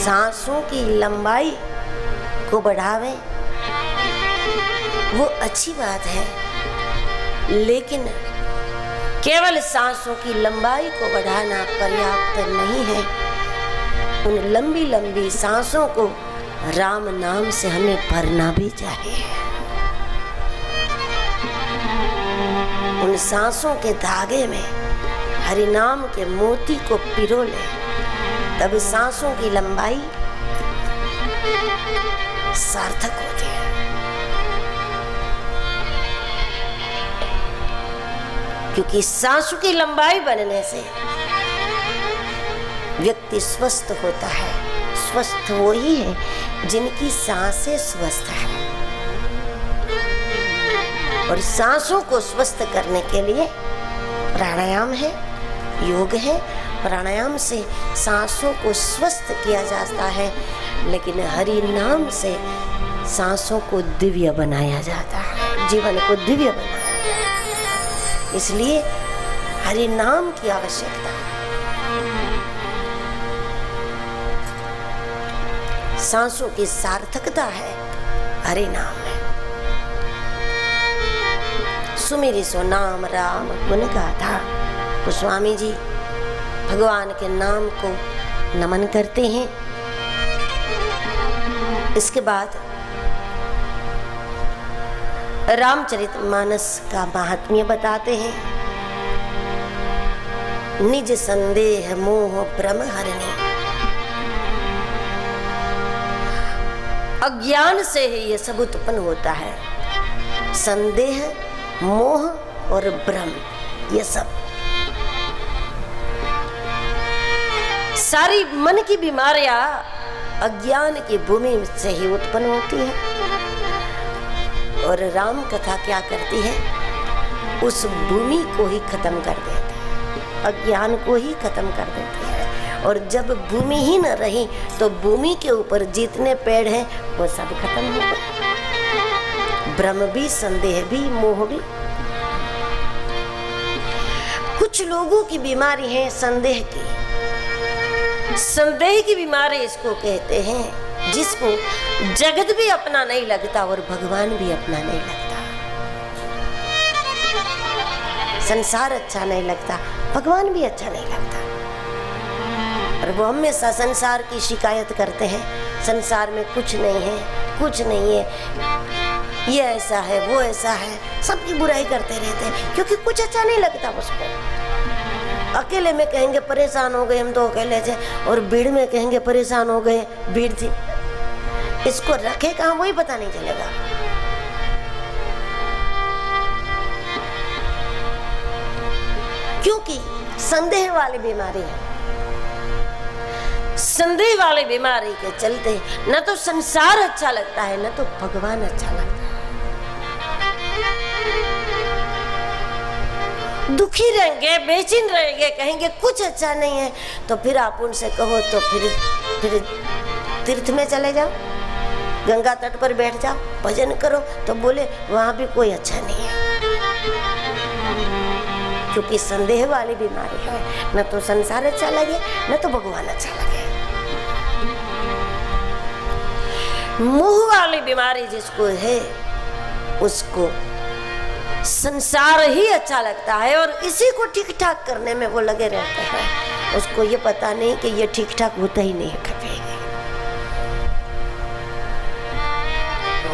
सांसों की लंबाई को बढ़ावे वो अच्छी बात है, लेकिन केवल सांसों की लंबाई को बढ़ाना पर्याप्त नहीं है। उन लंबी लंबी सांसों को राम नाम से हमें भरना भी चाहिए। उन सांसों के धागे में हरि नाम के मोती को पिरो ले, तब सांसों की लंबाई सार्थक होती है। क्योंकि सांसों की लंबाई बनने से व्यक्ति स्वस्थ होता है। स्वस्थ वही है जिनकी सांसें स्वस्थ है। और सांसों को स्वस्थ करने के लिए प्राणायाम है, योग है। प्राणायाम से सांसों को स्वस्थ किया जाता है, लेकिन हरि नाम से सांसों को दिव्य बनाया जाता है, जीवन को दिव्य बनाया जाता है। इसलिए हरि नाम की आवश्यकता। सांसों की सार्थकता है हरि नाम में। सुमिरि सो नाम राम गुण गाथा। गोस्वामी जी भगवान के नाम को नमन करते हैं। इसके बाद रामचरितमानस का महात्म्य बताते हैं। निज संदेह मोह भ्रम हरने। अज्ञान से ही ये सब उत्पन्न होता है। संदेह, मोह और भ्रम, ये सब सारी मन की बीमारियां अज्ञान की भूमि से ही उत्पन्न होती है। और राम कथा क्या करती है? उस भूमि को ही खत्म कर देती है, अज्ञान को ही खत्म कर देती है। और जब भूमि ही न रही तो भूमि के ऊपर जितने पेड़ हैं वो सब खत्म हो गए। भ्रम भी, संदेह भी, मोह भी। कुछ लोगों की बीमारी है संदेह की। संदेह की बीमारी इसको कहते हैं जिसको जगत भी अपना नहीं लगता और भगवान भी अपना नहीं लगता। संसार अच्छा नहीं लगता, भगवान भी अच्छा नहीं लगता। और वो हमेशा संसार की शिकायत करते हैं। संसार में कुछ नहीं है, कुछ नहीं है, ये ऐसा है, वो ऐसा है, सबकी बुराई करते रहते हैं क्योंकि कुछ अच्छा नहीं लगता उसको। अकेले में कहेंगे परेशान हो गए हम तो अकेले थे, और भीड़ में कहेंगे परेशान हो गए, भीड़ थी। इसको रखे कहाँ वही पता नहीं चलेगा। क्योंकि संदेह वाली बीमारी है। संदेह वाली बीमारी के चलते न तो संसार अच्छा लगता है, न तो भगवान अच्छा लगता है। दुखी रहेंगे, बेचैन रहेंगे, कहेंगे कुछ अच्छा नहीं है। तो फिर आप उनसे कहो तो फिर तीर्थ में चले जाओ, गंगा तट पर बैठ जाओ, भजन करो, तो बोले वहां भी कोई अच्छा नहीं है। क्योंकि संदेह वाली बीमारी है, न तो संसार अच्छा लगे, न तो भगवान अच्छा लगे। मोह वाली बीमारी जिसको है उसको संसार ही अच्छा लगता है और इसी को ठीक ठाक करने में वो लगे रहते हैं। उसको ये पता नहीं कि ये ठीक ठाक होता ही नहीं कभी।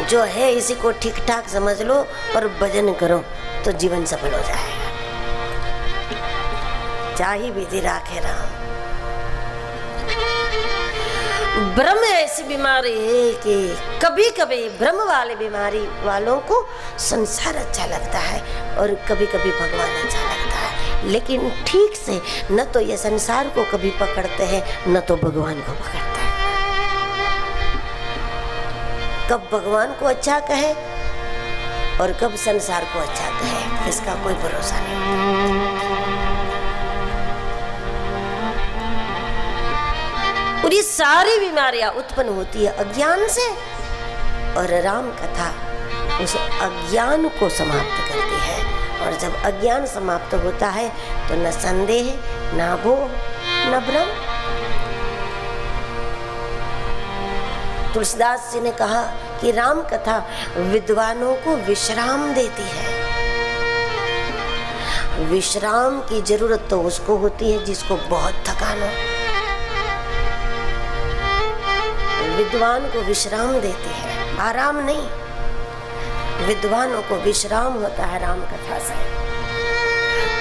जो है इसी को ठीक ठाक समझ लो और भजन करो तो जीवन सफल हो जाएगा। चाहे विधि राखे राम। भ्रम ऐसी बीमारी है कि कभी कभी भ्रम वाली बीमारी वालों को संसार अच्छा लगता है और कभी कभी भगवान अच्छा लगता है। लेकिन ठीक से न तो ये संसार को कभी पकड़ते हैं, न तो भगवान को पकड़ते हैं। कब भगवान को अच्छा कहे और कब संसार को अच्छा कहे, इसका कोई भरोसा नहीं। और ये सारी बीमारियां उत्पन्न होती है अज्ञान से, और राम कथा उस अज्ञान को समाप्त करती है। और जब अज्ञान समाप्त होता है तो न संदेह, न भोग, न भ्रम। तुलसीदास जी ने कहा कि राम कथा विद्वानों को विश्राम देती है। विश्राम की जरूरत तो उसको होती है जिसको बहुत थकान हो। विद्वान को विश्राम देती है, आराम नहीं। विद्वानों को विश्राम होता है राम कथा से।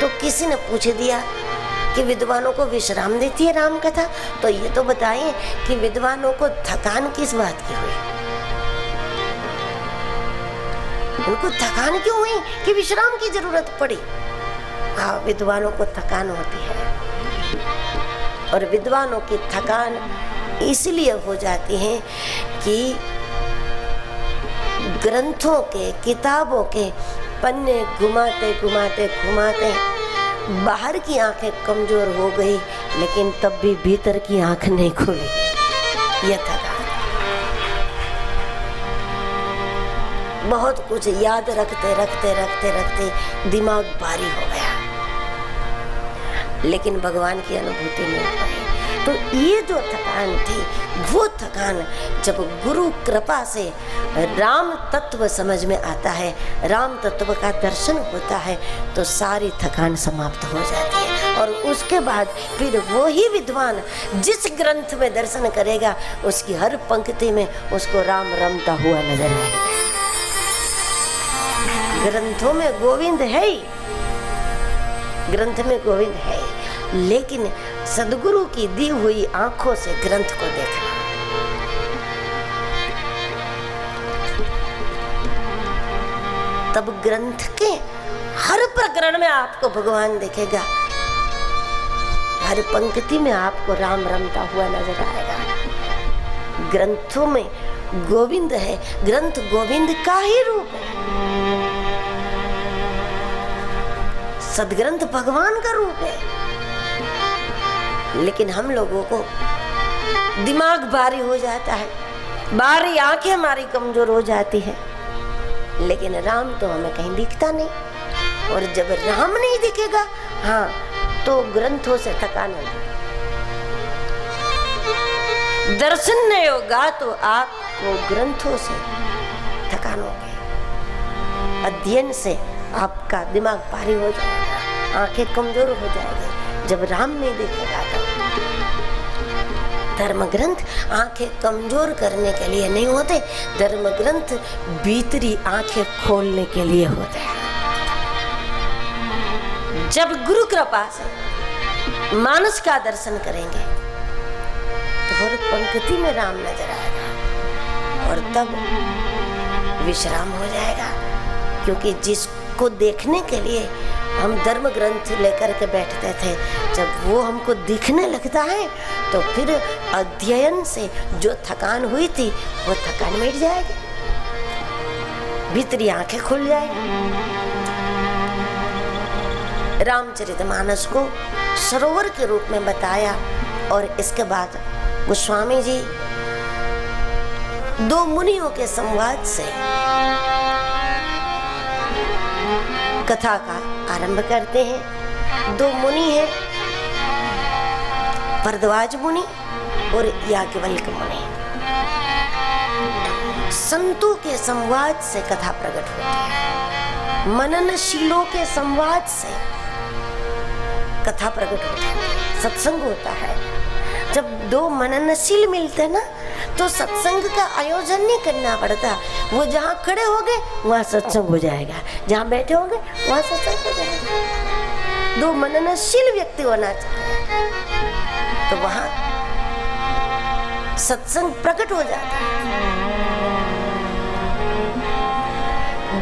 तो किसी ने पूछ दिया कि विद्वानों को विश्राम देती है राम कथा, तो ये तो बताइए कि विद्वानों को थकान किस बात की हुई? उनको थकान क्यों हुई कि विश्राम की जरूरत पड़ी? हाँ, विद्वानों को थकान होती है, और विद्वानों की थकान इसलिए हो जाती है कि ग्रंथों के, किताबों के पन्ने घुमाते घुमाते घुमाते बाहर की आंखें कमजोर हो गई, लेकिन तब भी भीतर की आंख नहीं खुली। यह थकान। बहुत कुछ याद रखते रखते रखते रखते दिमाग भारी हो गया, लेकिन भगवान की अनुभूति नहीं हो पाई। तो ये जो थकान थी, वो थकान जब गुरु कृपा से राम तत्व समझ में आता है, राम तत्व का दर्शन होता है, तो सारी थकान समाप्त हो जाती है। और उसके बाद फिर वो ही विद्वान जिस ग्रंथ में दर्शन करेगा, उसकी हर पंक्ति में उसको राम रमता हुआ नजर आएगा। ग्रंथों में गोविंद है ही, ग्रंथ में गोविंद है, लेकिन सदगुरु की दी हुई आंखों से ग्रंथ को देखना। तब ग्रंथ के हर प्रकरण में आपको भगवान दिखेगा, हर पंक्ति में आपको राम रमता हुआ नजर आएगा। ग्रंथों में गोविंद है, ग्रंथ गोविंद का ही रूप है। सदग्रंथ भगवान का रूप है, लेकिन हम लोगों को दिमाग भारी हो जाता है, बारी आंखें हमारी कमजोर हो जाती है, लेकिन राम तो हमें कहीं दिखता नहीं। और जब राम नहीं दिखेगा, हाँ, तो ग्रंथों से थकान होगी। दर्शन नहीं होगा तो आपको ग्रंथों से थकान होगी। अध्ययन से आपका दिमाग भारी हो जाएगा, आंखें कमजोर हो जाएगी। जब राम नहीं दिखेगा तो धर्म ग्रंथ आंखें कमजोर करने के लिए नहीं होते, धर्म ग्रंथ भीतरी आंखें खोलने के लिए होते हैं। जब गुरु कृपा से मानस का दर्शन करेंगे तो हर पंक्ति में राम नजर आएगा, और तब विश्राम हो जाएगा। क्योंकि जिसको देखने के लिए हम धर्म ग्रंथ लेकर के बैठते थे, जब वो हमको दिखने लगता है तो फिर अध्ययन से जो थकान हुई थी वो थकान मिट जाएगी, भीतरी आंखें खुल जाएगी। रामचरितमानस को सरोवर के रूप में बताया, और इसके बाद गोस्वामी जी दो मुनियों के संवाद से कथा का आरंभ करते हैं। दो मुनि हैं, भरद्वाज मुनि और याज्ञवल्क्य मुनि। संतों के संवाद से कथा प्रकट होती है, मननशीलों के संवाद से कथा प्रकट होती है, सत्संग होता है। जब दो मननशील मिलते हैं ना, तो सत्संग का आयोजन नहीं करना पड़ता। वो जहाँ खड़े होंगे वहाँ सत्संग हो जाएगा, जहाँ बैठे होंगे वहाँ सत्संग हो जाएगा। दो मननशील व्यक्ति होना चाहिए, तो वहाँ सत्संग प्रकट हो जाता है।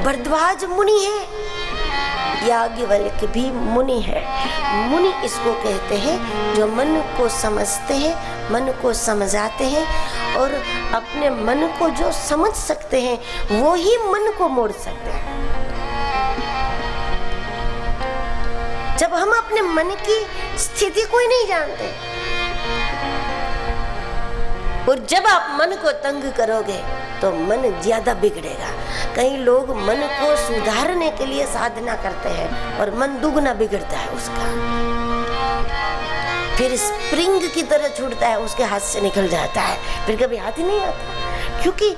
भरद्वाज मुनि है, याज्ञवल्क्य भी मुनि है। मुनि इसको कहते हैं जो मन को समझते हैं, मन को समझाते हैं, और अपने मन को जो समझ सकते हैं वो ही मन को मोड़ सकते हैं। जब हम अपने मन की स्थिति को ही नहीं जानते, और जब आप मन को तंग करोगे तो मन ज्यादा बिगड़ेगा। कई लोग मन को सुधारने के लिए साधना करते हैं और मन दुगना बिगड़ता है उसका, फिर स्प्रिंग की तरह छूटता है, उसके हाथ से निकल जाता है, फिर कभी हाथ ही नहीं आता। क्योंकि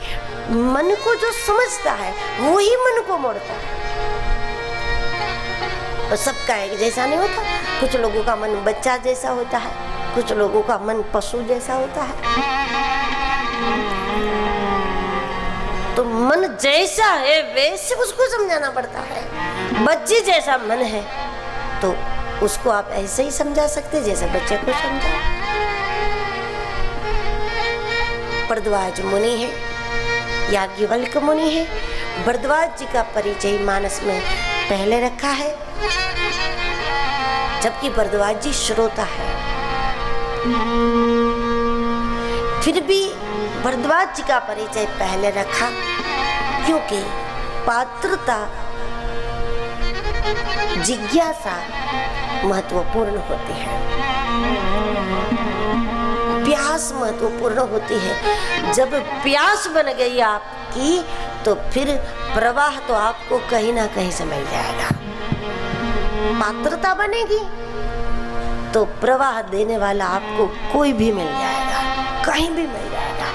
मन को जो समझता है वही मन को मोड़ता है। और सबका एक जैसा नहीं होता, कुछ लोगों का मन बच्चा जैसा होता है, कुछ लोगों का मन पशु जैसा होता है। तो मन जैसा है वैसे उसको समझाना पड़ता है। बच्चे जैसा मन है तो उसको आप ऐसे ही समझा सकते जैसे बच्चे को समझा। भरद्वाज मुनि है, याज्ञवल्क्य मुनि है। भरद्वाज जी का परिचय मानस में पहले रखा है, जबकि भरद्वाज जी श्रोता है। फिर भी भरद्वाज जी का परिचय पहले रखा क्योंकि पात्रता, जिज्ञासा महत्वपूर्ण होती है, प्यास महत्वपूर्ण होती है। जब प्यास बन गई आपकी तो फिर प्रवाह तो आपको कहीं ना कहीं से मिल जाएगा। पात्रता बनेगी तो प्रवाह देने वाला आपको कोई भी मिल जाएगा, कहीं भी मिल जाएगा।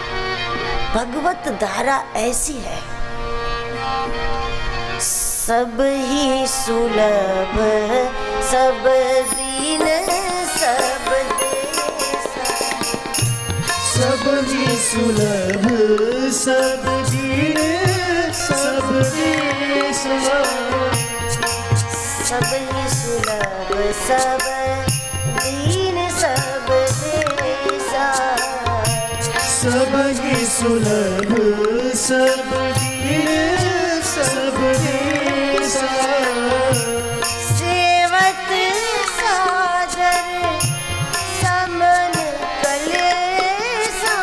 भगवत धारा ऐसी है, सब ही सुलभ सब दीन सब देसा, सब ही सुलभ सब दीन सब देसा, सब ही सुलभ सब दीन सब देसा, सब ही सुलभ सब दीन सब देसा, सेवत सादर समन कलेसा,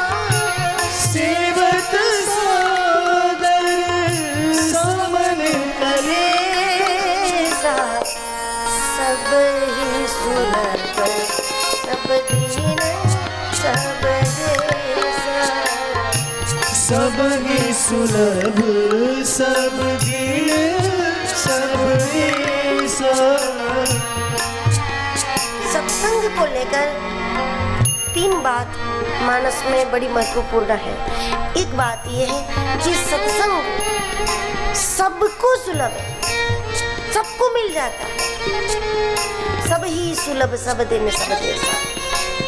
सेवत सादर समन कलेसा, सब ही सुलभ सब दीन सब देसा, सब ही सुलभ सब दीन सब देसा। सत्संग को लेकर 3 बात मानस में बड़ी महत्वपूर्ण है। एक बात यह है कि सत्संग सबको सुलभ है, सबको मिल जाता है। सब ही सुलभ सब दिन सब देसा,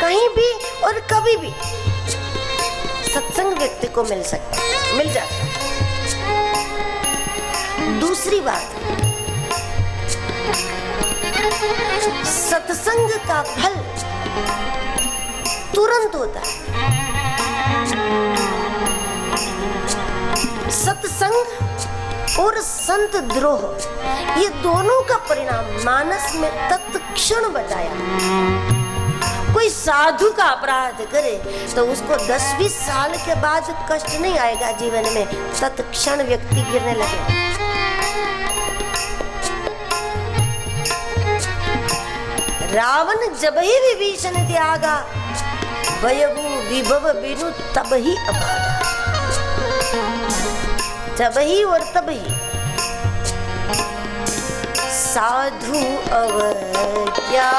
कहीं भी और कभी भी सत्संग व्यक्ति को मिल सकता है, मिल जाता है। दूसरी बात, सत्संग का फल तुरंत होता है। सत्संग और संत द्रोह, ये दोनों का परिणाम मानस में तत्क्षण बताया। कोई साधु का अपराध करे तो उसको 10-20 साल के बाद कष्ट नहीं आएगा जीवन में, तत्क्षण व्यक्ति गिरने लगे। रावण जब ही विभीषण त्यागा, भयभु विभव बिनु तब ही अभागा। जब ही और तब ही साधु अवज्ञा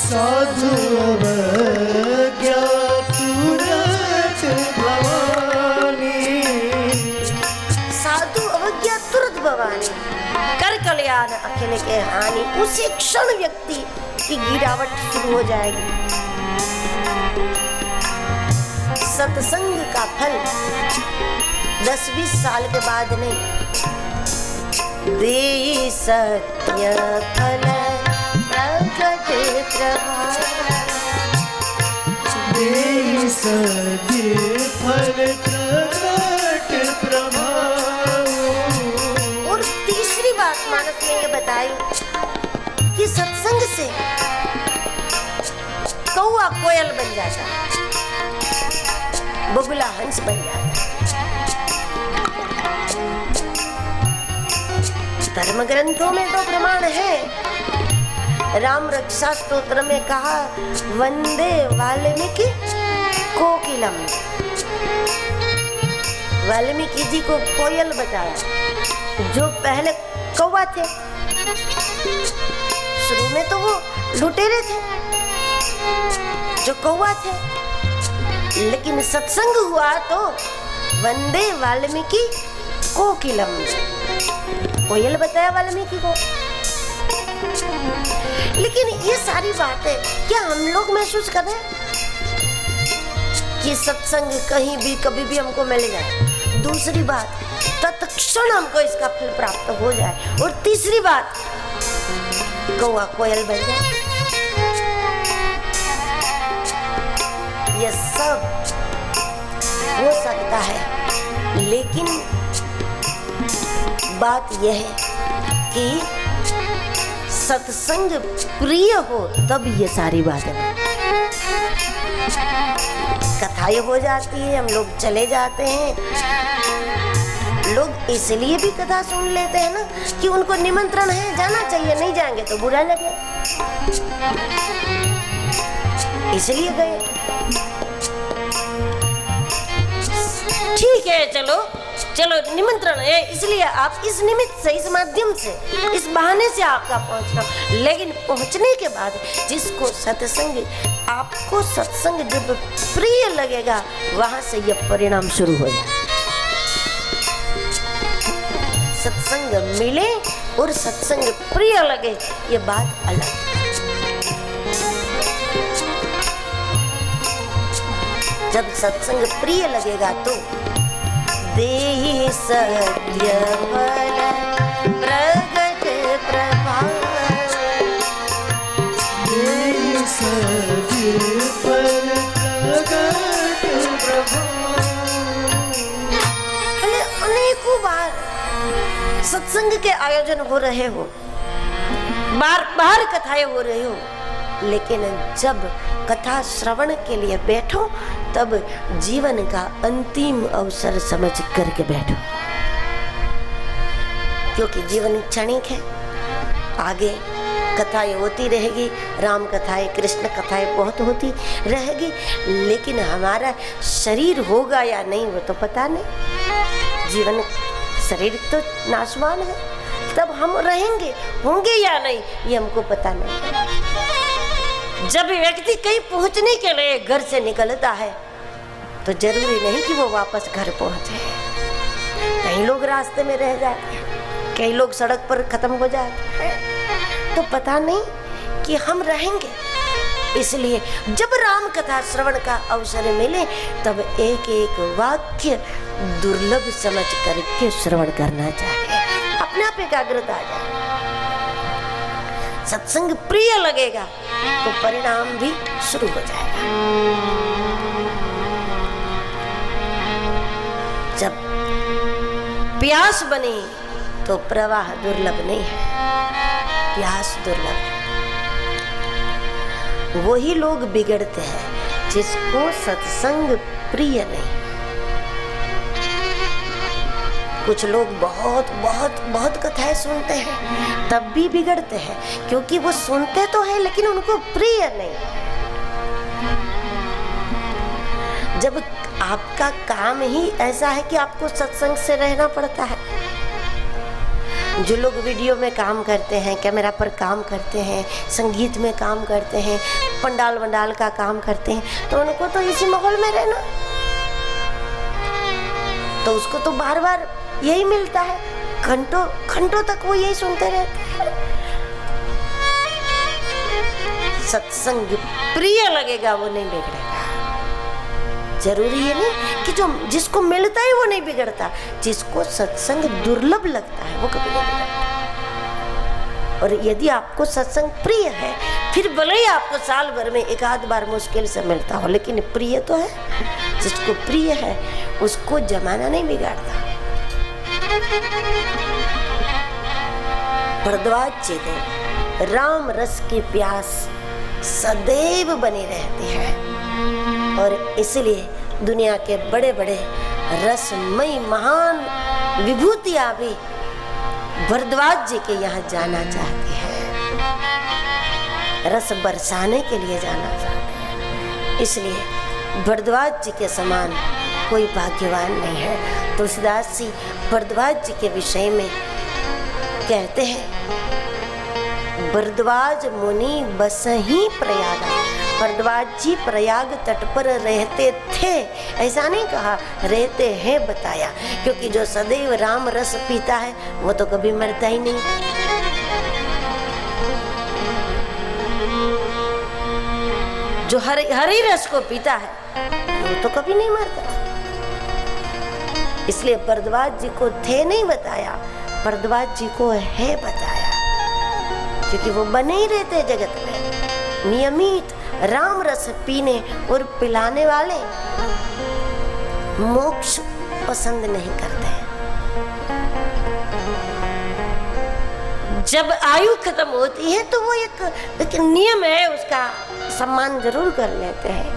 साधु अवज्ञा तुरत भवानी, साधु अवज्ञा तुरत भवानी, कर कल्याण अखिल के हानि। उसी क्षण व्यक्ति की गिरावट शुरू हो जाएगी। सत्संग का फल 10-20 साल के बाद नहीं, दे सत्य फल प्रकट प्रभाव, दे सत्य फल प्रकट प्रभाव। और तीसरी बात मानस ने ये बताई कि सत्संग से कौआ कोयल बन जाता है, बगुला हंस बन जाता है। धर्म ग्रंथों में तो प्रमाण है। राम रक्षा स्तोत्र में कहा, वंदे वाल्मीकि कोकिलम। वाल्मीकि जी को कोयल बताया, जो पहले कौवा थे। शुरू में तो वो लुटेरे थे, जो कौवा थे, लेकिन सत्संग हुआ तो वंदे वाल्मीकि कोकिलम, कोयल बताया वाल्मीकि को। लेकिन ये सारी बातें क्या हम लोग महसूस कर रहे हैं कि सत्संग कहीं भी कभी भी हमको मिल जाए? दूसरी बात, तत्क्षण हमको इसका फल प्राप्त हो जाए। और तीसरी बात, कौवा कोयल बन जाए। ये सब हो सकता है, लेकिन बात यह है कि सत्संग प्रिय हो तब ये सारी बातें। कथाएं हो जाती है, हम लोग चले जाते हैं। लोग इसलिए भी कथा सुन लेते हैं ना कि उनको निमंत्रण है, जाना चाहिए, नहीं जाएंगे तो बुरा लगे, इसलिए गए। ठीक है, चलो चलो निमंत्रण है, इसलिए आप इस निमित्त से, इस माध्यम से, इस बहाने से आपका पहुंचना। लेकिन पहुंचने के बाद जिसको सत्संग, आपको सत्संग जब प्रिय लगेगा, वहां से यह परिणाम शुरू हो जाए। सत्संग मिले और सत्संग प्रिय लगे, ये बात अलग है। जब सत्संग प्रिय लगेगा तो देहि सत्य फल प्रगट प्रभाव, देहि सत्य फल प्रगट प्रभाव। अनेकों बार सत्संग के आयोजन हो रहे हो, बार बार कथाएं हो रही हो, लेकिन जब कथा श्रवण के लिए बैठो तब जीवन का अंतिम अवसर समझ करके बैठो, क्योंकि जीवन क्षणिक है। आगे कथाएं होती रहेगी, राम कथाएं, कृष्ण कथाएं बहुत होती रहेगी, लेकिन हमारा शरीर होगा या नहीं वो तो पता नहीं। जीवन, शरीर तो नाशवान है, तब हम रहेंगे, होंगे या नहीं ये हमको पता नहीं। जब व्यक्ति कहीं पहुंचने के लिए घर से निकलता है तो जरूरी नहीं कि वो वापस घर पहुंचे। कई लोग रास्ते में रह जाते हैं, कई लोग सड़क पर खत्म हो जाते हैं, तो पता नहीं कि हम रहेंगे। इसलिए जब राम कथा श्रवण का अवसर मिले तब एक एक वाक्य दुर्लभ समझ करके श्रवण करना चाहिए, अपने आप एकाग्रता आ जाए। सत्संग प्रिय लगेगा तो परिणाम भी शुरू हो जाएगा। जब प्यास बनी तो प्रवाह दुर्लभ नहीं है, प्यास दुर्लभ है। वही लोग बिगड़ते हैं जिसको सत्संग प्रिय नहीं। कुछ लोग बहुत बहुत बहुत कथाएं सुनते हैं तब भी बिगड़ते हैं, क्योंकि वो सुनते तो है लेकिन उनको प्रिय नहीं। जब आपका काम ही ऐसा है कि आपको सत्संग से रहना पड़ता है। जो लोग वीडियो में काम करते हैं, कैमरा पर काम करते हैं, संगीत में काम करते हैं, पंडाल वंडाल का काम करते हैं, तो उनको तो इसी माहौल में रहना, तो उसको तो बार बार यही मिलता है, घंटों घंटों तक वो यही सुनते रहते हैं। सत्संग प्रिय लगेगा वो नहीं बिगड़ेगा। जरूरी है नहीं कि जो जिसको मिलता है वो नहीं बिगड़ता, जिसको सत्संग दुर्लभ लगता है वो कभी नहीं बिगड़ता। और यदि आपको सत्संग प्रिय है, फिर भले ही आपको साल भर में एक आध बार मुश्किल से मिलता हो, लेकिन प्रिय तो है। जिसको प्रिय है उसको जमाना नहीं बिगाड़ता। भरद्वाज जी को राम रस की प्यास सदैव बनी रहती है, और इसलिए दुनिया के बड़े बड़े रसमयी महान विभूतियां भी भरद्वाज जी के यहाँ जाना चाहती है, रस बरसाने के लिए जाना चाहते हैं। इसलिए भरद्वाज जी के समान कोई भाग्यवान नहीं है। तुलसीदास जी भरद्वाज जी के विषय में कहते हैं, भरद्वाज मुनि बसहि प्रयागा, भरद्वाज जी प्रयाग तट पर रहते थे, ऐसा नहीं कहा, रहते हैं बताया, क्योंकि जो सदैव राम रस पीता है वो तो कभी मरता ही नहीं। जो हरि रस को पीता है वो तो कभी नहीं मरता। इसलिए भरद्वाज जी को थे नहीं बताया, भरद्वाज जी को है बताया, क्योंकि वो बने ही रहते जगत में नियमित राम रस पीने और पिलाने वाले। मोक्ष पसंद नहीं करते। जब आयु खत्म होती है तो वो एक नियम है, उसका सम्मान जरूर कर लेते हैं।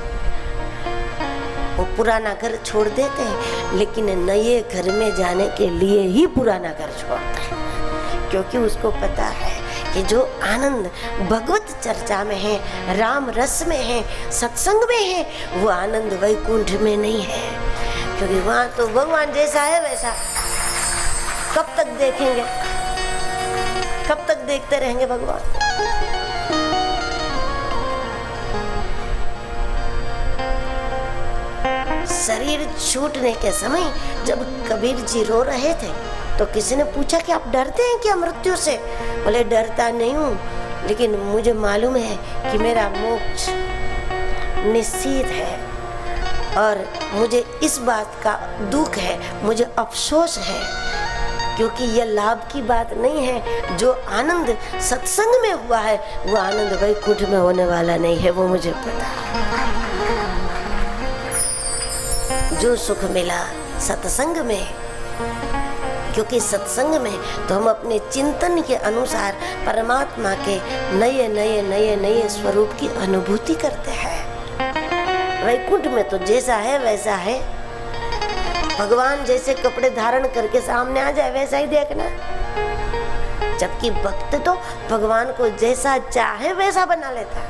वो पुराना घर छोड़ देते हैं, लेकिन नए घर में जाने के लिए ही पुराना घर छोड़ते हैं, क्योंकि उसको पता है कि जो आनंद भगवत चर्चा में है, राम रस में है, सत्संग में है, वो आनंद वैकुंठ में नहीं है। क्योंकि वहां तो भगवान जैसा है वैसा कब तक देखेंगे, कब तक देखते रहेंगे भगवान। शरीर छूटने के समय जब कबीर जी रो रहे थे तो किसी ने पूछा कि आप डरते हैं क्या मृत्यु से? बोले डरता नहीं हूँ, लेकिन मुझे मालूम है कि मेरा मोक्ष निश्चित है, और मुझे इस बात का दुख है, मुझे अफसोस है, क्योंकि यह लाभ की बात नहीं है। जो आनंद सत्संग में हुआ है वो आनंद वैकुंठ में होने वाला नहीं है, वो मुझे पता है। जो सुख मिला सत्संग में, क्योंकि सत्संग में तो हम अपने चिंतन के अनुसार परमात्मा के नए नए नए नए स्वरूप की अनुभूति करते हैं। वैकुंठ में तो जैसा है वैसा है, भगवान जैसे कपड़े धारण करके सामने आ जाए वैसा ही देखना, जबकि भक्त तो भगवान को जैसा चाहे वैसा बना लेता है।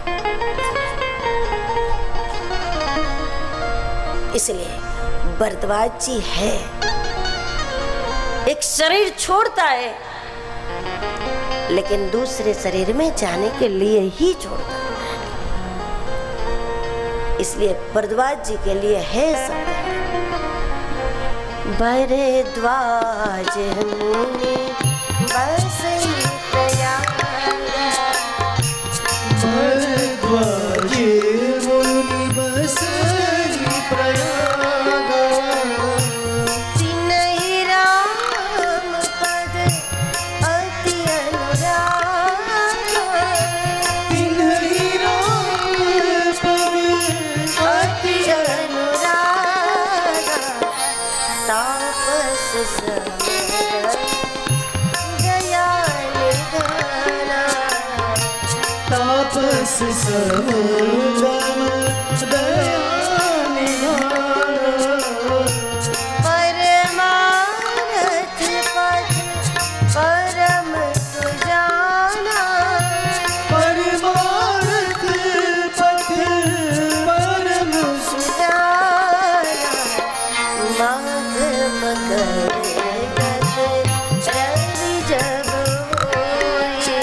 इसलिए भरद्वाज जी है, एक शरीर छोड़ता है लेकिन दूसरे शरीर में जाने के लिए ही छोड़ता है। इसलिए भरद्वाज जी के लिए है सब। भरद्वाज मुनि बसई प्रयाग, भरद्वाज मुनि बसई प्रयाग, तिन्हि राम पद अति अनुराग, तिन्हि राम पद अति अनुराग, तापस समर दया निधाना, तापस समदम दया निधान, परमारथ पद परम सुजाना, परमारथ पथ परम सुजाना, माघ मकर गत रवि जब होई,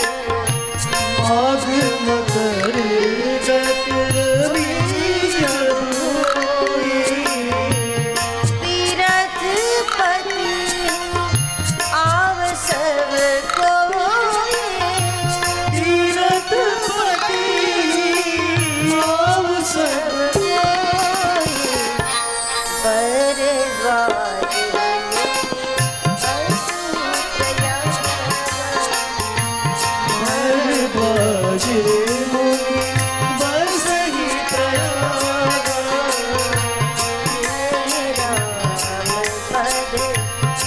माघ मकर गत रवि जब होई, तीरथ पति आव सब कोई, तीरथ पति आव सब कोई, भरद्वाज बसई प्रयाग, भरद्वाज मुनि बसई प्रयाग, तिन्हि राम पद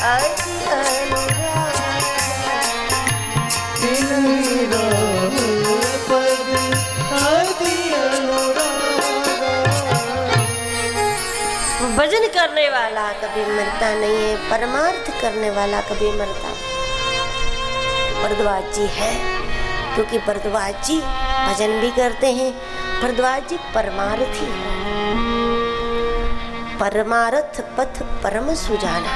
अति अनुराग, तिन्हि राम पद अति अनुराग। भजन करने वाला कभी मरता नहीं है, परमार्थ करने वाला कभी मरता नहीं। भरद्वाज जी है, क्योंकि भरद्वाज जी भजन भी करते हैं। भरद्वाज जी परमार्थी है, परमार्थ पथ परम सुजाना।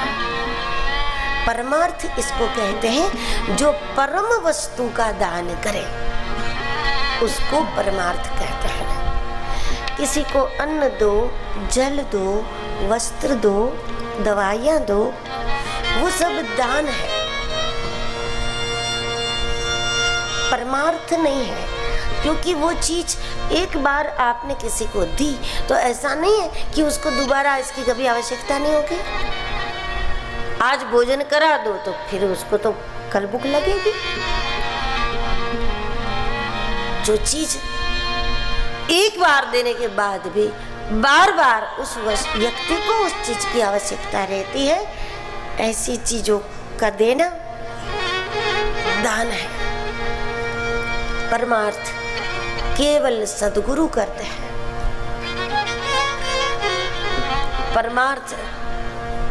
परमार्थ इसको कहते हैं जो परम वस्तु का दान करे, उसको परमार्थ कहते हैं। किसी को अन्न दो, जल दो, वस्त्र दो, दवाइयाँ दो, वो सब दान है, परमार्थ नहीं है। क्योंकि वो चीज एक बार आपने किसी को दी तो ऐसा नहीं है कि उसको दोबारा इसकी कभी आवश्यकता नहीं होगी। आज भोजन करा दो तो फिर उसको तो कल भूख लगेगी। जो चीज एक बार देने के बाद भी बार बार उस व्यक्ति को उस चीज की आवश्यकता रहती है, ऐसी चीजों का देना दान है। परमार्थ केवल सद्गुरु करते हैं। परमार्थ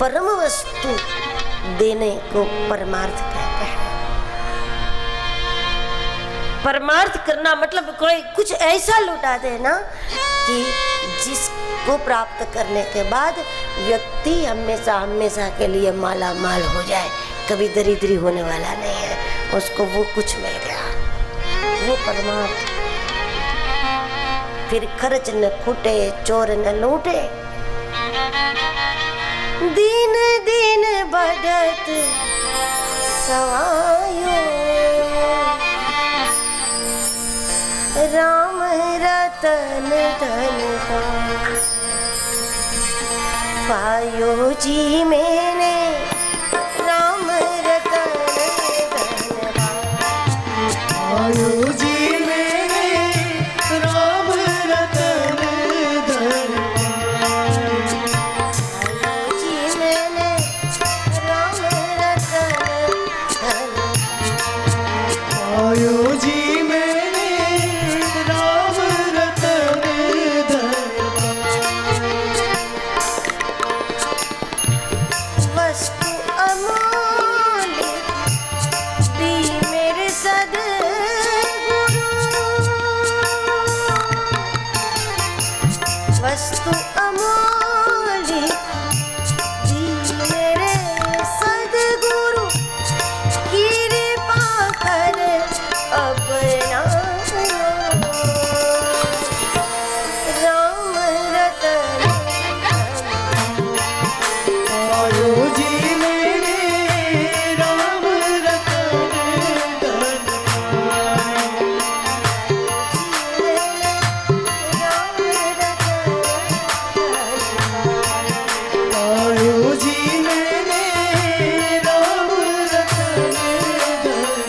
परम वस्तु देने को परमार्थ कहते हैं। परमार्थ करना मतलब कोई कुछ ऐसा लुटा देना कि जिसको प्राप्त करने के बाद व्यक्ति हमेशा हमेशा के लिए माला माल हो जाए, कभी दरिद्री होने वाला नहीं है, उसको वो कुछ मिल गया, वो परमार्थ। फिर खर्च न फूटे, चोर न लूटे, दिन दिन बढ़त सवायो, राम रतन धन पायो जी मैंने, राम रतन धन पायो जी मैंने, राम रतन धन पायो जी मैंने, राम रतन धन पायो जी मैंने, राम रतन धन वस्तु अमूल्य दी मेरे सद्गुरु, वस्तु अमूल्य दी मेरे सद्गुरु, कृपा कर अपना राम रतन पायो जी मैंने, राम रतन धन पायो जी मैंने, राम रतन धन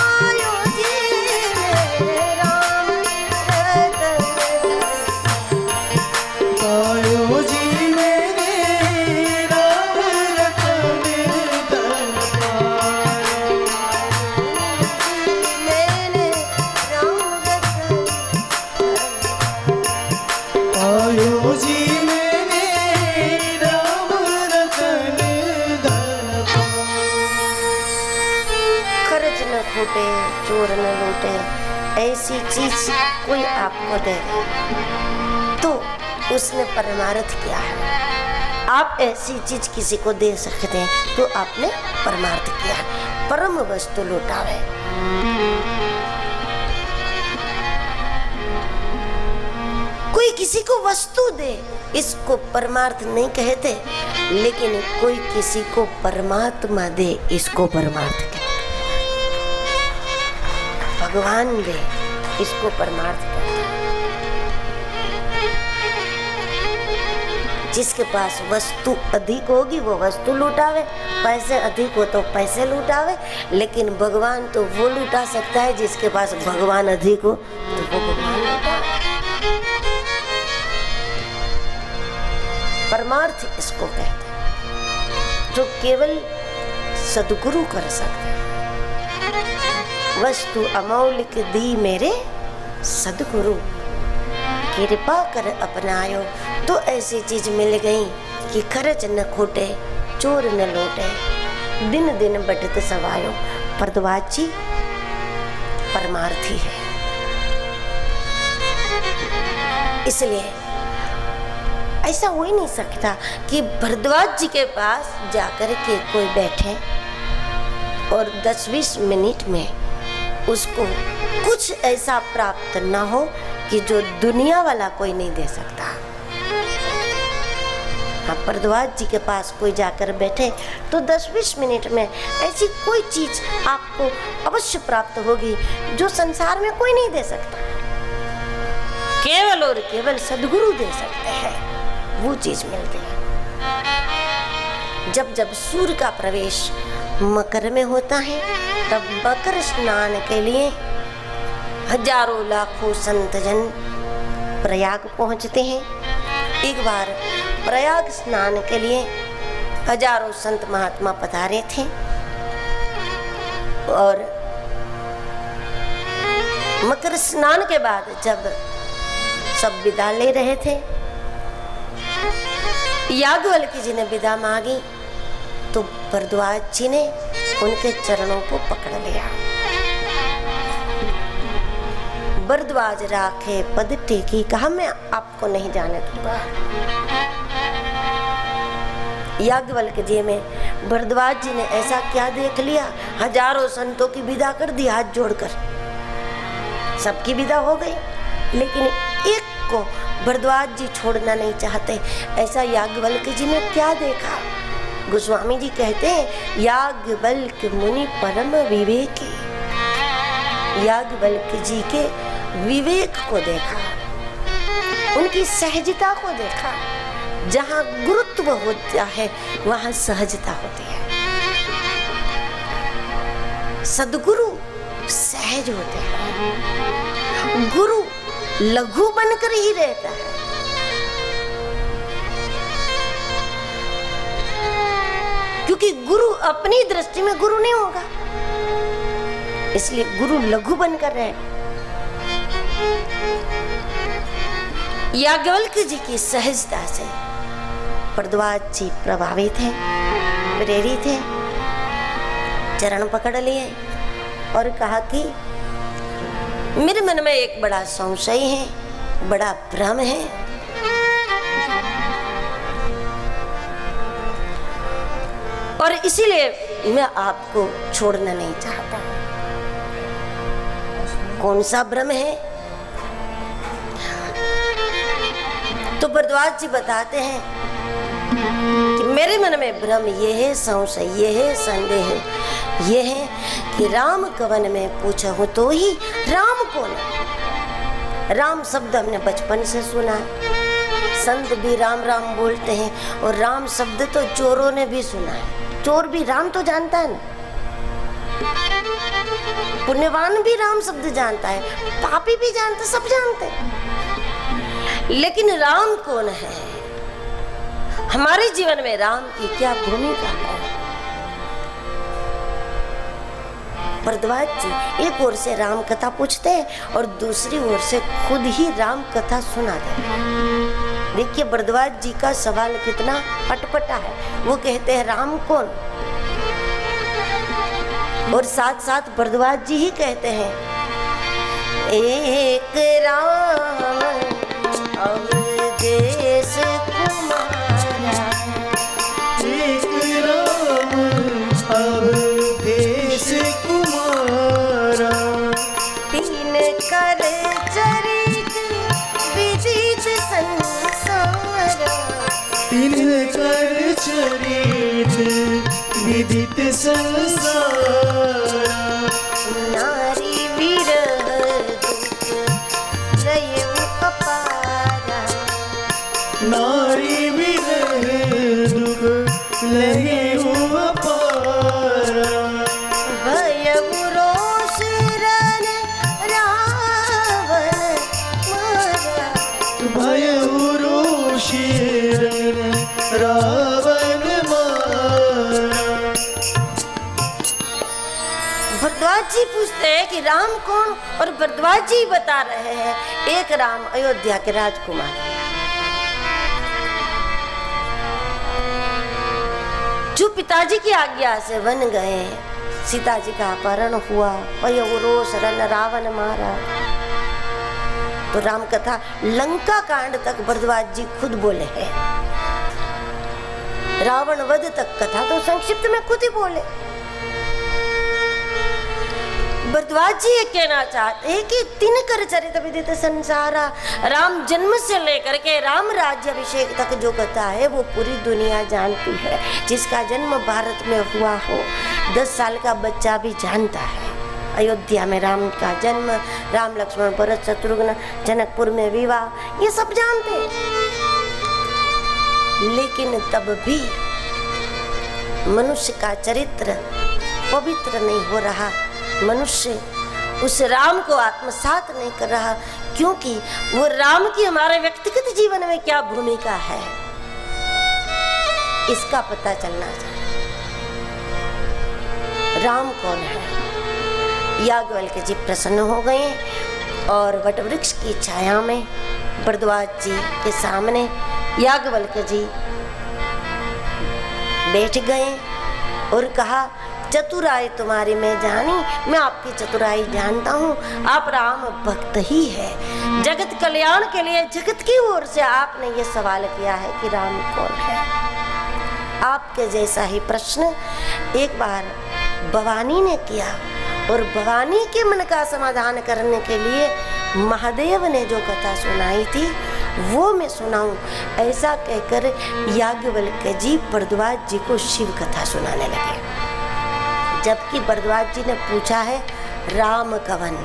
आयो जी मेरे राम रतन पायो जी मैंने, राम रतन धन मैंने राम रतन पायो जी मैंने, राम रतन धन खर्च न फूटे, चोर न लूटे, ऐसी चीज कोई आपको दे तो उसने परमार्थ किया है। आप ऐसी चीज किसी को दे सकते हैं तो आपने परमार्थ किया है। परम वस्तु लुटावे। कोई किसी को वस्तु दे, इसको परमार्थ नहीं कहते, लेकिन कोई किसी को परमात्मा दे, इसको परमार्थ कहते। भगवान दे, इसको परमार्थ कहते हैं। जिसके पास वस्तु अधिक होगी वो वस्तु लुटावे, पैसे अधिक हो तो पैसे लुटावे, लेकिन भगवान तो वो लुटा सकता है जिसके पास भगवान अधिक हो तो वो भगवान लुटावे। परमार्थ इसको कहते हैं, जो केवल सद्गुरु कर सकते हैं। वस्तु अमौलिक दी मेरे सद्गुरु, कृपा कर अपनायो, तो ऐसी चीज मिल गई कि खर्च न खोटे, चोर न लूटे, दिन दिन बढ़त सवायो। भरद्वाज जी परमार्थी है, इसलिए ऐसा हो ही नहीं सकता कि भरद्वाज जी के पास जाकर के कोई बैठे और 10-20 मिनट में उसको कुछ ऐसा प्राप्त ना हो कि जो दुनिया वाला कोई नहीं दे सकता। आप भारद्वाज जी के पास कोई जाकर बैठे तो 10-20 मिनट में ऐसी कोई चीज आपको अवश्य प्राप्त होगी जो संसार में कोई नहीं दे सकता। केवल और केवल सद्गुरु दे सकते हैं, वो चीज मिलती है। जब जब सूर्य का प्रवेश मकर में होता है तब मकर स्नान के लिए हजारों लाखों संत जन प्रयाग पहुंचते हैं। एक बार प्रयाग स्नान के लिए हजारों संत महात्मा पधारे थे और मकर स्नान के बाद जब सब विदा ले रहे थे, याज्ञवल्क्य जी ने विदा मांगी तो भारद्वाज जी ने उनके चरणों को पकड़ लिया। भारद्वाज राखे पद टेकी, कहा मैं आपको नहीं जाने दूंगा। याज्ञवल्क्य जी में भारद्वाज जी ने ऐसा क्या देख लिया, हजारों संतों की विदा कर दी हाथ जोड़कर, सबकी विदा हो गई, लेकिन एक को भारद्वाज जी छोड़ना नहीं चाहते। ऐसा याज्ञवल्क्य जी ने क्या देखा? गोस्वामी जी कहते हैं याज्ञवल्क्य मुनि परम विवेकी, याज्ञवल्क्य जी के विवेक को देखा, उनकी सहजता को देखा। जहाँ गुरुत्व होता है वहाँ सहजता होती है। सद्गुरु सहज होते हैं, गुरु लघु बनकर ही रहता है। क्योंकि गुरु अपनी दृष्टि में गुरु नहीं होगा, इसलिए गुरु लघु बनकर रहे। याज्ञवल्क्य जी की सहजता से भारद्वाज जी प्रभावित हैं, प्रेरित हैं, चरण पकड़ लिए और कहा कि मेरे मन में एक बड़ा संशय है, बड़ा भ्रम है। और इसीलिए मैं आपको छोड़ना नहीं चाहता। कौन सा भ्रम है? तो भारद्वाज जी बताते हैं कि मेरे मन में भ्रम ये है, संशय ये है, संदेह ये है कि राम कवन में पूछा हूं तो ही राम कौन है? राम शब्द हमने बचपन से सुना, संत भी राम राम बोलते हैं, और राम शब्द तो चोरों ने भी सुना है। चोर भी राम तो जानता है ना, पुण्यवान भी राम शब्द जानता है, पापी भी जानता, सब जानते हैं। लेकिन राम कौन है? हमारे जीवन में राम की क्या भूमिका है? भारद्वाज जी एक ओर से राम कथा पूछते हैं और दूसरी ओर से खुद ही राम कथा सुनाते हैं। देखिए भारद्वाज जी का सवाल कितना अटपटा है। वो कहते हैं राम कौन, और साथ साथ भारद्वाज जी ही कहते हैं एक राम अवधेश कुमारा, एक राम अवधेश कुमारा, तीन कर चरित विदित संसार, तीन कर चरित विदित संसार, नारी विरह दुख रयउ अपारा, नारी विरह दुख लहेउ अपारा, भयउ रोष रन रावण मारा, भयउ रोषि रन रावण मारा। भारद्वाज जी पूछते हैं कि राम कौन, और भारद्वाज जी बता रहे हैं एक राम अयोध्या के राजकुमार। जो पिताजी की आज्ञा से वन गए, सीता जी का अपहरण हुआ, भयउ रोष रन रावण मारा। तो राम कथा लंका कांड तक भारद्वाज जी खुद बोले हैं, रावण वध तक कथा तो संक्षिप्त में खुद ही बोले। भरद्वाज जी ये कहना चाहते हैं कि तीन कर चरित विदित संसारा, राम जन्म से लेकर के राम राज्य अभिषेक तक जो कथा है वो पूरी दुनिया जानती है। जिसका जन्म भारत में हुआ हो 10 साल का बच्चा भी जानता है। अयोध्या में राम का जन्म, राम लक्ष्मण भरत शत्रुघ्न, जनकपुर में विवाह, ये सब जानते हैं। लेकिन तब भी मनुष्य का चरित्र पवित्र नहीं हो रहा, मनुष्य उस राम को आत्मसात नहीं कर रहा, क्योंकि वो राम की हमारे व्यक्तिगत जीवन में क्या भूमिका है इसका पता चलना चाहिए। राम कौन है? याज्ञवल्क्य जी प्रसन्न हो गए और वटवृक्ष की छाया में भरद्वाज जी के सामने याज्ञवल्क्य जी बैठ गए और कहा, चतुराई तुम्हारी मैं जानी, मैं आपकी चतुराई जानता हूँ। आप राम भक्त ही है। जगत कल्याण के लिए जगत की ओर से आपने ये सवाल किया है कि राम कौन है। आपके जैसा ही प्रश्न एक बार भवानी ने किया और भवानी के मन का समाधान करने के लिए महादेव ने जो कथा सुनाई थी वो मैं सुनाऊं, ऐसा कहकर याज्ञवल्क्य जी भरद्वाज जी को शिव कथा सुनाने लगे। जबकि भरद्वाज जी ने पूछा है राम कवन,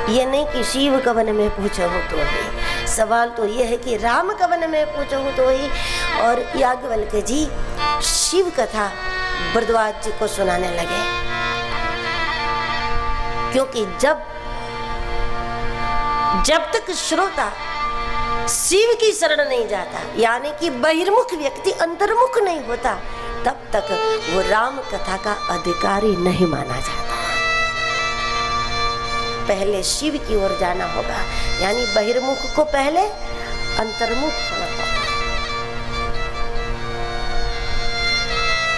ये नहीं कि शिव कवन में पूछो हो तो ही। सवाल तो ये है कि राम कवन में पूछो हो तो ही। और याज्ञवल्क्य जी शिव कथा भरद्वाज जी को सुनाने लगे, क्योंकि जब तक श्रोता शिव की शरण नहीं जाता, यानी कि बहिर्मुख व्यक्ति अंतर्मुख नहीं होता, तब तक वो राम कथा का अधिकारी नहीं माना जाता। पहले शिव की ओर जाना होगा, यानी बहिर्मुख को पहले अंतर्मुख होना होगा।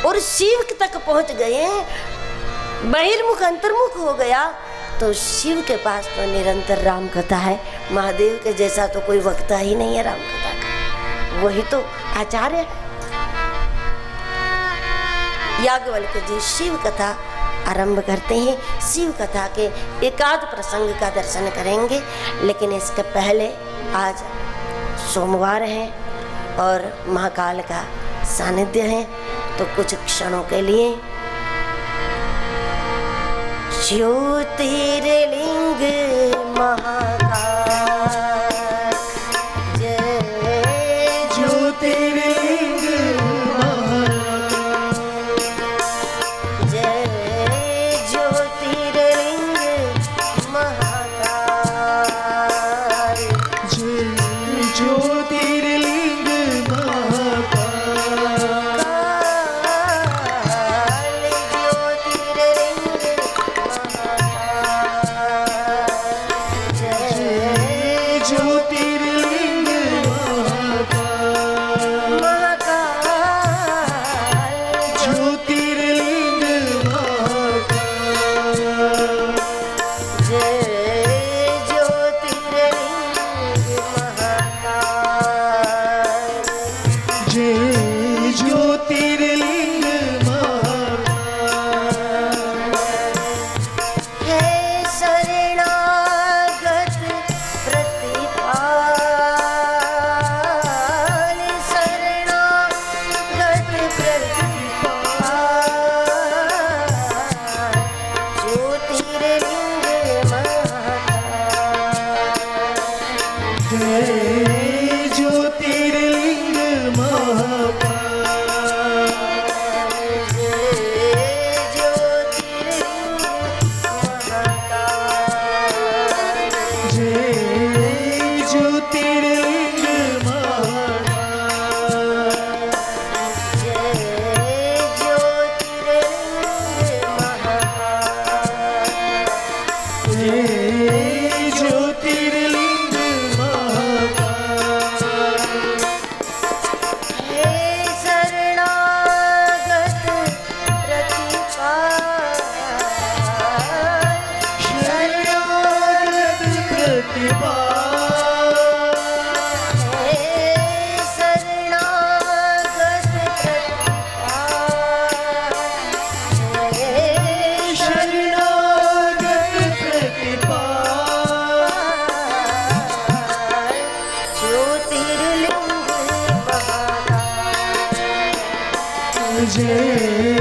और शिव तक पहुंच गए, बहिर्मुख अंतर्मुख हो गया, तो शिव के पास तो निरंतर राम कथा है। महादेव के जैसा तो कोई वक्ता ही नहीं है राम कथा का, वही तो आचार्य है। याज्ञवल्क्य जी शिव कथा आरंभ करते हैं। शिव कथा के एकाध प्रसंग का दर्शन करेंगे, लेकिन इसके पहले आज सोमवार है और महाकाल का सानिध्य है, तो कुछ क्षणों के लिए ज्योतिर्लिंग महाकाल जय ज्योतिर्लिंग महाकाल जय ज्योतिर्लिंग महाकाल जय ज्योतिर्लिंग महाकाल जय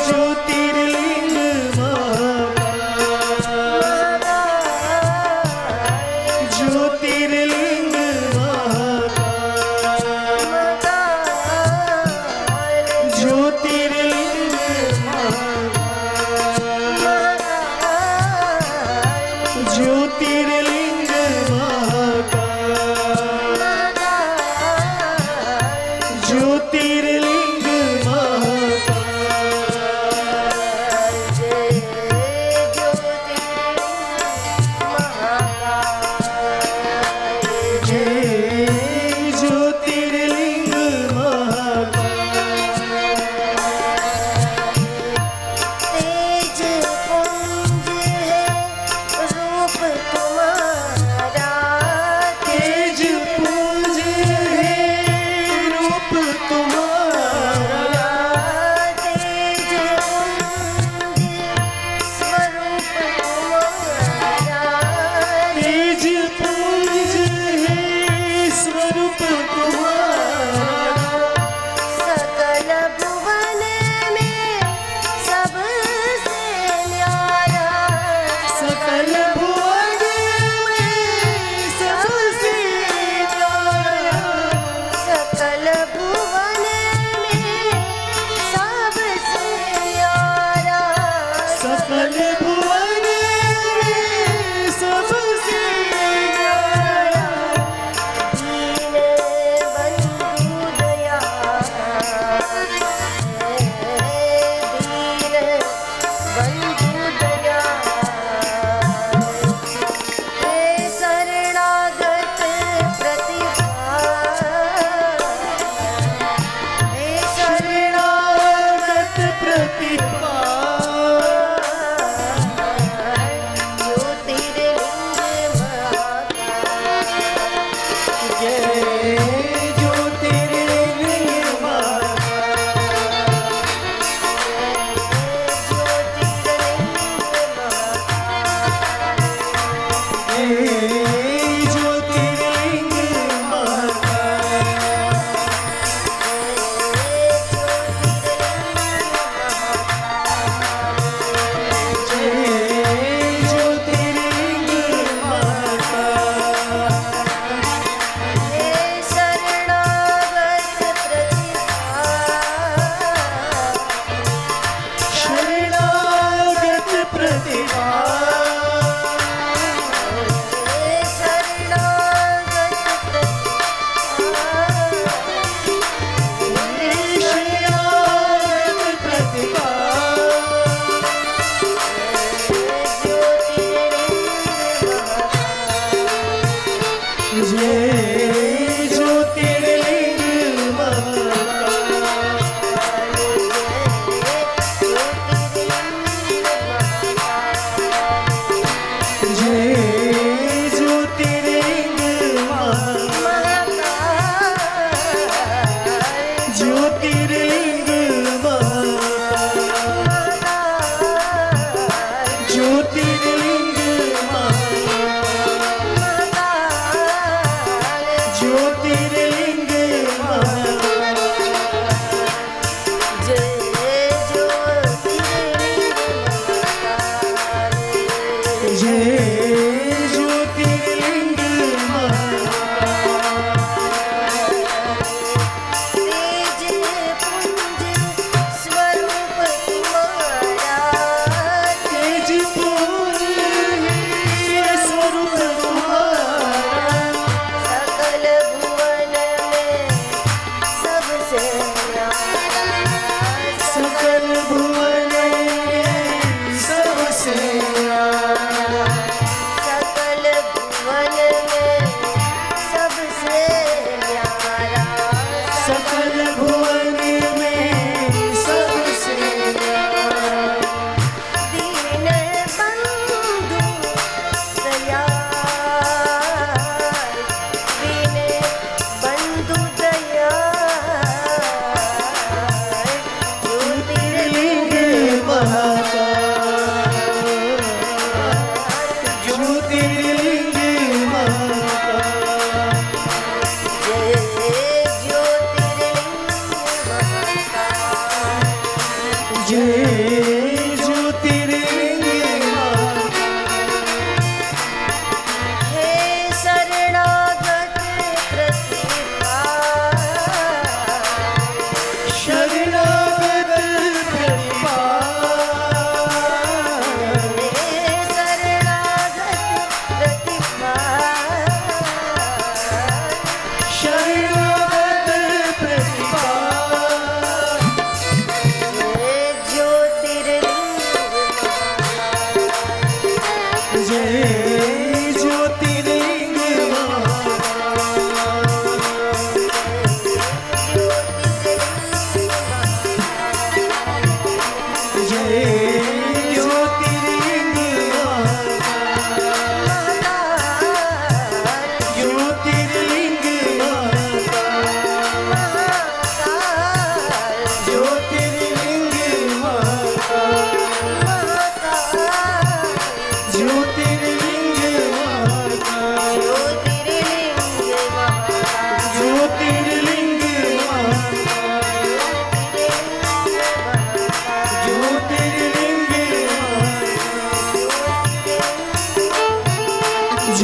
ज्योतिर्लिंग महाकाल ज्योतिर्लिंग महाकाल ज्योतिर्लिंग महाकाल ज्योतिर्लिंग महाकाल ज्योतिर्लिंग महाकाल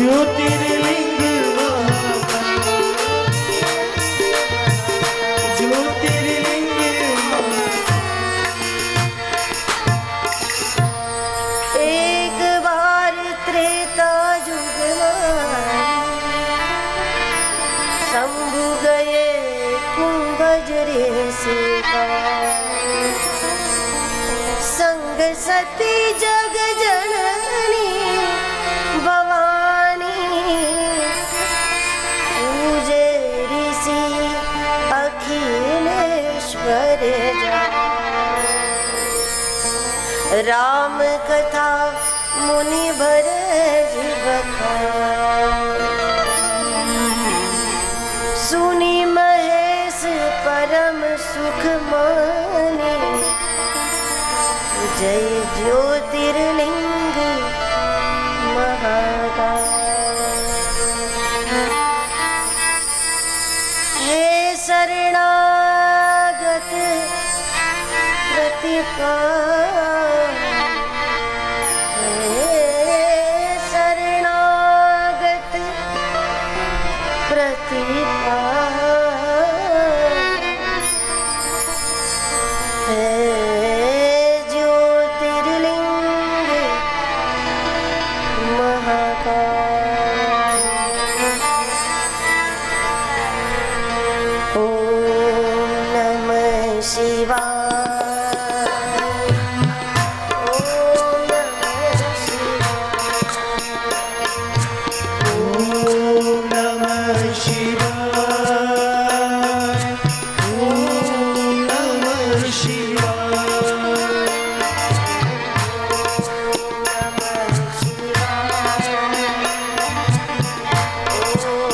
ज्योतिर्लिंग महाकाल, ज्योतिर्लिंग एक बार त्रेता युग में शंभु गए कुंभज ऋषि का, संग सती जग जननी भवानी, पूजे ऋषि अखिलेश्वर जा, राम कथा मुनि भरज बखान, सुनी महेश परम सुख माने, जय ज्योतिर्लिंग महाकाल। हे शरणागत प्रतिपाल, हे शरणागत प्रतिपाल, हे ज्योतिर्लिंग महाकाल। ओम नमः शिवाय, ओम नमः शिवाय, ओम नमः शिवाय, ओम नमः शिवाय,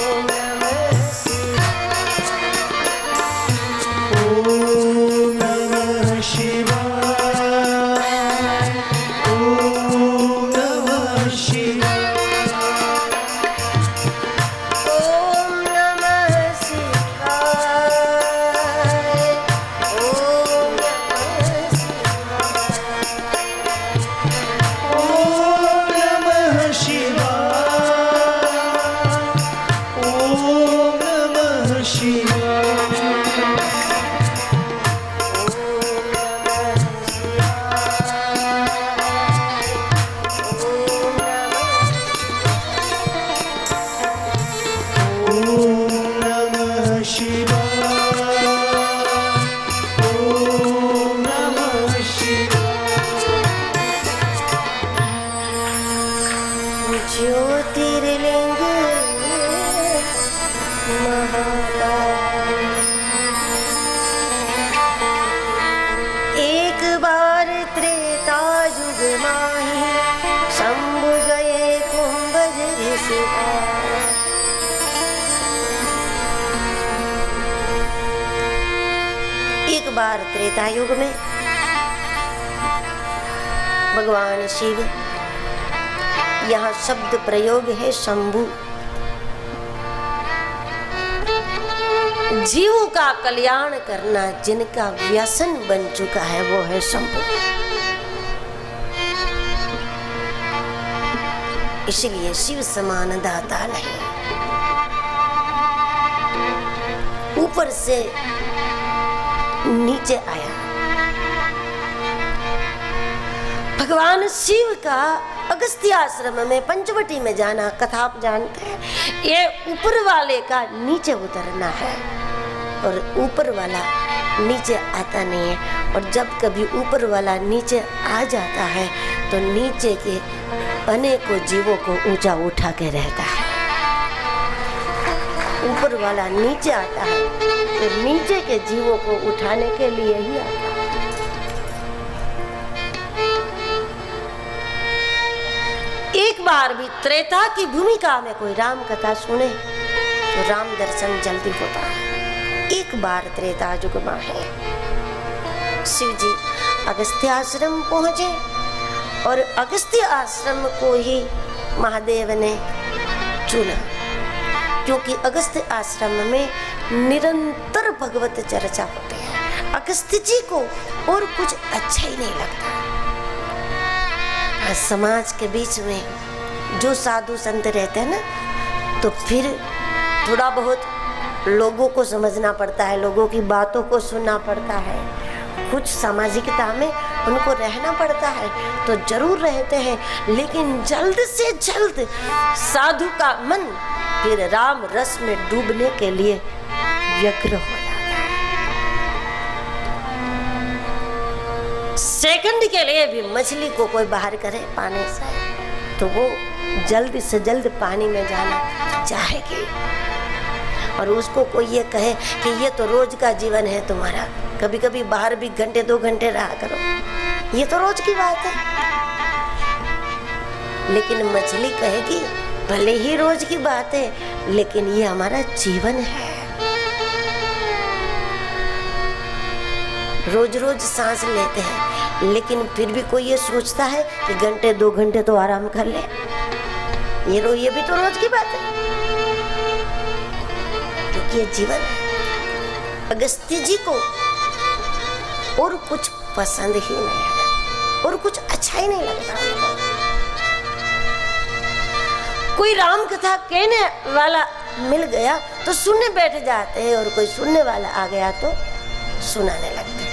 ओम नमः शिवाय, ओम नमः शिवाय, ओम नमः शिवाय, ओम नमः शिवाय, ओम नमः शिवाय, ओम नमः शिवाय, ओम नमः शिवाय, ओम नमः शिवाय, ज्योतिर्लिंग महाकाल। एक बार त्रेता युग माही शंभु गए कुंभज ऋषि का, एक बार त्रेता युग में भगवान शिव, यहाँ शब्द प्रयोग है शंभु, जीव का कल्याण करना जिनका व्यसन बन चुका है वो है शंभु। इसलिए शिव समान दाता नहीं, ऊपर से नीचे आया। भगवान शिव का अगस्त्य आश्रम में पंचवटी में जाना कथा आप जानते हैं, ये ऊपर वाले का नीचे उतरना है और ऊपर वाला नीचे आता नहीं है। और जब कभी ऊपर वाला नीचे आ जाता है तो नीचे के अनेकों जीवों को ऊंचा उठा के रहता है। ऊपर वाला नीचे आता है तो नीचे के जीवों को उठाने के लिए ही आता है। एक बार भी त्रेता की भूमिका में कोई राम कथा सुने तो राम दर्शन जल्दी होता है। एक बार त्रेता युग में है, शिव जी अगस्त्य आश्रम पहुंचे और अगस्त्य आश्रम को ही महादेव ने चुना, क्योंकि अगस्त्य आश्रम में निरंतर भगवत चर्चा होती है। अगस्त्य जी को और कुछ अच्छा ही नहीं लगता। आज समाज के बीच में जो साधु संत रहते हैं ना, तो फिर थोड़ा बहुत लोगों को समझना पड़ता है, लोगों की बातों को सुनना पड़ता है, कुछ सामाजिकता में उनको रहना पड़ता है, तो जरूर रहते हैं। लेकिन जल्द से जल्द साधु का मन फिर राम रस में डूबने के लिए व्यग्र हो जाता है। सेकंड के लिए भी मछली को कोई बाहर करे पानी से, तो वो जल्द से जल्द पानी में जाना चाहेगी। और उसको कोई ये कहे कि ये तो रोज का जीवन है तुम्हारा, कभी कभी बाहर भी घंटे 2 घंटे रहा करो, ये तो रोज की बात है। लेकिन मछली कहेगी भले ही रोज की बात है, लेकिन ये हमारा जीवन है। रोज रोज सांस लेते हैं, लेकिन फिर भी कोई ये सोचता है कि घंटे 2 घंटे तो आराम कर ले, ये भी तो रोज की बात है, क्योंकि ये जीवन है। अगस्त्य जी को और कुछ पसंद ही नहीं है, और कुछ अच्छा ही नहीं लगता। कोई राम कथा कहने वाला मिल गया तो सुनने बैठ जाते हैं, और कोई सुनने वाला आ गया तो सुनाने लगते हैं।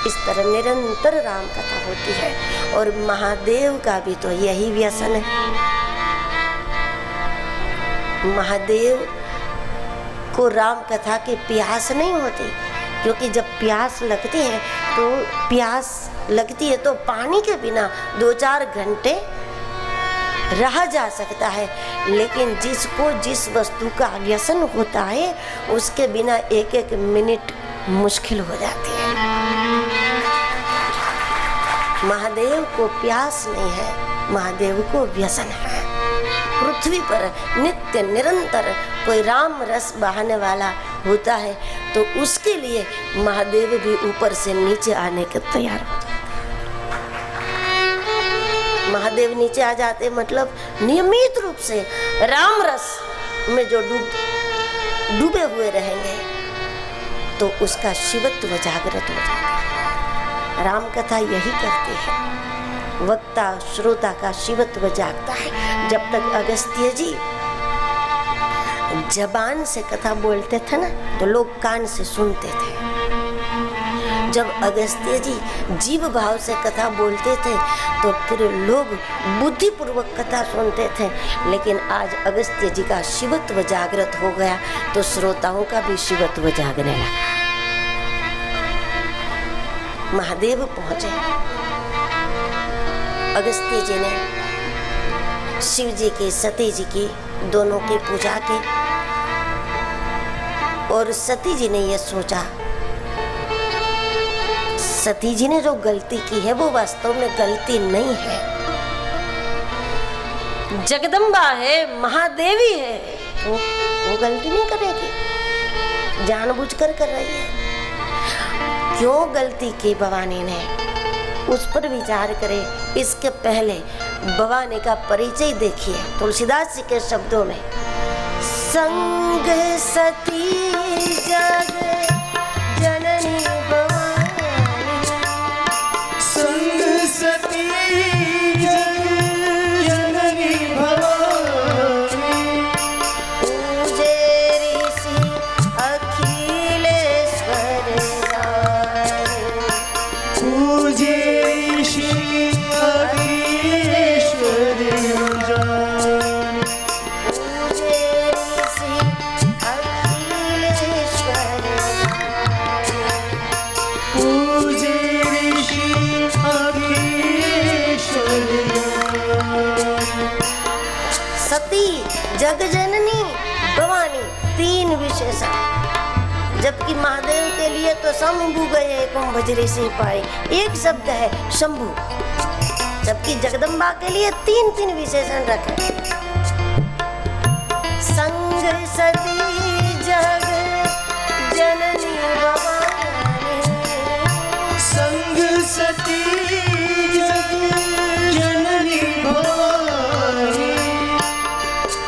इस तरह निरंतर राम कथा होती है। और महादेव का भी तो यही व्यसन है। महादेव को राम कथा की प्यास नहीं होती, क्योंकि जब प्यास लगती है तो पानी के बिना 2-4 घंटे रहा जा सकता है। लेकिन जिसको जिस वस्तु का व्यसन होता है, उसके बिना 1-1 मिनट मुश्किल हो जाती है। महादेव को प्यास नहीं है, महादेव को व्यसन है। पृथ्वी पर नित्य निरंतर कोई राम रस बहाने वाला होता है, तो उसके लिए महादेव भी ऊपर से नीचे आने के तैयार हो जाते हैं। महादेव नीचे आ जाते मतलब नियमित रूप से राम रस में जो डूबे हुए रहेंगे, तो उसका शिवत्व जागृत हो जाता है। राम कथा यही करती है, वक्ता श्रोता का शिवत्व जागता है। जब तक अगस्त्य जी जबान से कथा बोलते थे ना, तो लोग कान से सुनते थे। जब अगस्त्य जी जीव भाव से कथा बोलते थे, तो फिर लोग बुद्धिपूर्वक कथा सुनते थे। लेकिन आज अगस्त्य जी का शिवत्व जागृत हो गया, तो श्रोताओं का भी शिवत्व जागने लगा। महादेव पहुंचे। अगस्त्य जी ने शिव जी की, सती जी की, दोनों की पूजा की। और सती जी ने यह सोचा, सती जी ने जो गलती की है वो वास्तव में गलती नहीं है, जगदम्बा है, महादेवी है, वो गलती नहीं करेगी, जानबूझकर कर रही है। क्यों गलती की भवानी ने, उस पर विचार करें। इसके पहले भवानी का परिचय देखिए तुलसीदास जी के शब्दों में। संग सती जग जननी भवानी, संग सती जग जननी भवानी, पूजे ऋषि अखिलेश्वर जाने, पूजे ऋषि अखिलेश्वर जाने, पूजे ऋषि अखिलेश्वर जाने, पूजे ऋषि अखिलेश्वर जाने। सती जगजननी भवानी, 3 विशेषण। जबकि महादेव के लिए तो शंभु गए कुम भजरे से पाए, एक शब्द है शंभु। जबकि जगदम्बा के लिए 3 विशेषण रखे। संग सती जग जननी भवानी, संग सती जग जननी भवानी,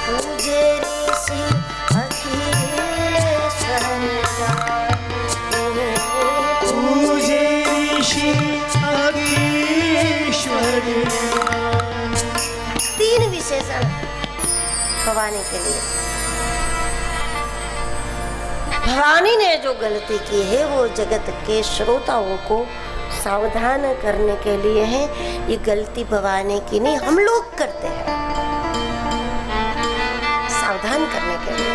पूजे ऋषि अखिलेश्वर जाने, पूजे ऋषि अखिलेश्वर जाने। 3 भवानी के लिए। भवानी ने जो गलती की है वो जगत के श्रोताओं को सावधान करने के लिए है। ये गलती भवानी की नहीं, हम लोग करते हैं, सावधान करने के लिए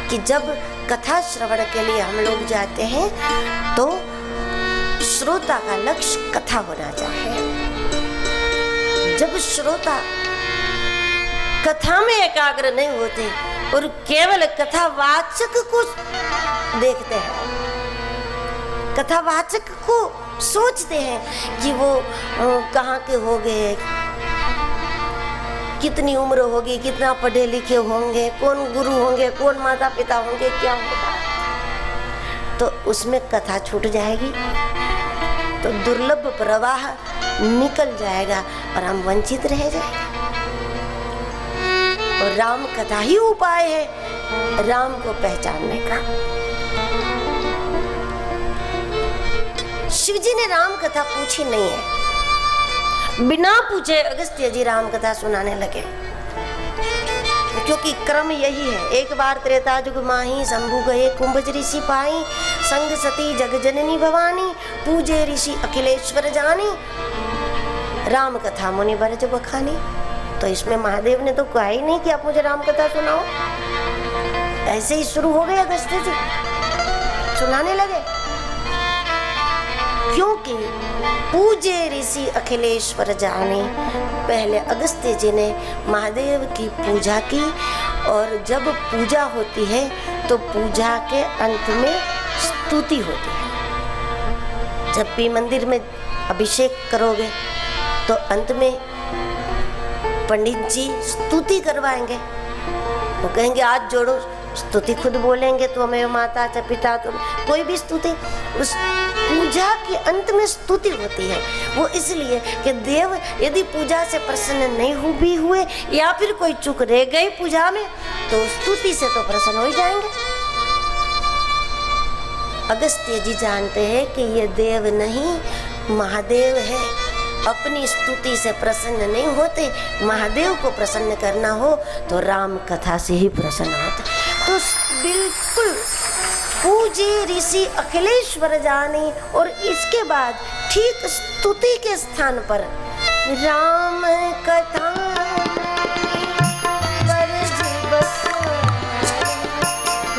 कि जब कथा श्रवण के लिए हम लोग जाते हैं तो श्रोता का लक्ष्य कथा होना चाहिए। जब श्रोता कथा में एकाग्र नहीं होते और केवल कथावाचक को देखते हैं, कथावाचक को सोचते हैं कि वो कहाँ के हो गए, कितनी उम्र होगी, कितना पढ़े लिखे होंगे, कौन गुरु होंगे, कौन माता पिता होंगे, क्या होगा, तो उसमें कथा छूट जाएगी, तो दुर्लभ प्रवाह निकल जाएगा और हम वंचित रह जाएंगे। और राम कथा ही उपाय है राम को पहचानने का। शिव जी ने राम कथा पूछी नहीं है, बिना पूछे अगस्त्य जी राम कथा सुनाने लगे, क्योंकि क्रम यही है। एक बार त्रेता जुग माही, शंभु गए कुंभज ऋषि पाई, संग सती जग जननी भवानी, पूजे ऋषि अखिलेश्वर जानी, राम कथा मुनि बरज बखानी। तो इसमें महादेव ने तो कहा ही नहीं कि आप मुझे राम कथा सुनाओ, ऐसे ही शुरू हो गए अगस्त्य जी सुनाने लगे, क्योंकि पूजे ऋषि अखिलेश्वर जाने। पहले अगस्त्य जी ने महादेव की पूजा की, और जब पूजा होती है तो पूजा के अंत में स्तुति होती है। जब भी मंदिर में अभिषेक करोगे तो अंत में पंडित जी स्तुति करवाएंगे, वो कहेंगे हाथ जोड़ो, स्तुति खुद बोलेंगे, तो हमें माता च पिता, तो कोई भी स्तुति, उस पूजा के अंत में स्तुति होती है। वो इसलिए कि देव यदि पूजा से प्रसन्न नहीं भी हुए या फिर कोई चूक रह गई पूजा में, तो स्तुति से तो प्रसन्न हो ही जाएंगे। अगस्त्य जी जानते हैं कि ये देव नहीं महादेव है, अपनी स्तुति से प्रसन्न नहीं होते, महादेव को प्रसन्न करना हो तो राम कथा से ही प्रसन्न होते। तो बिल्कुल पूजे ऋषि अखिलेश्वर जाने, और इसके बाद ठीक स्तुति के स्थान पर राम कथा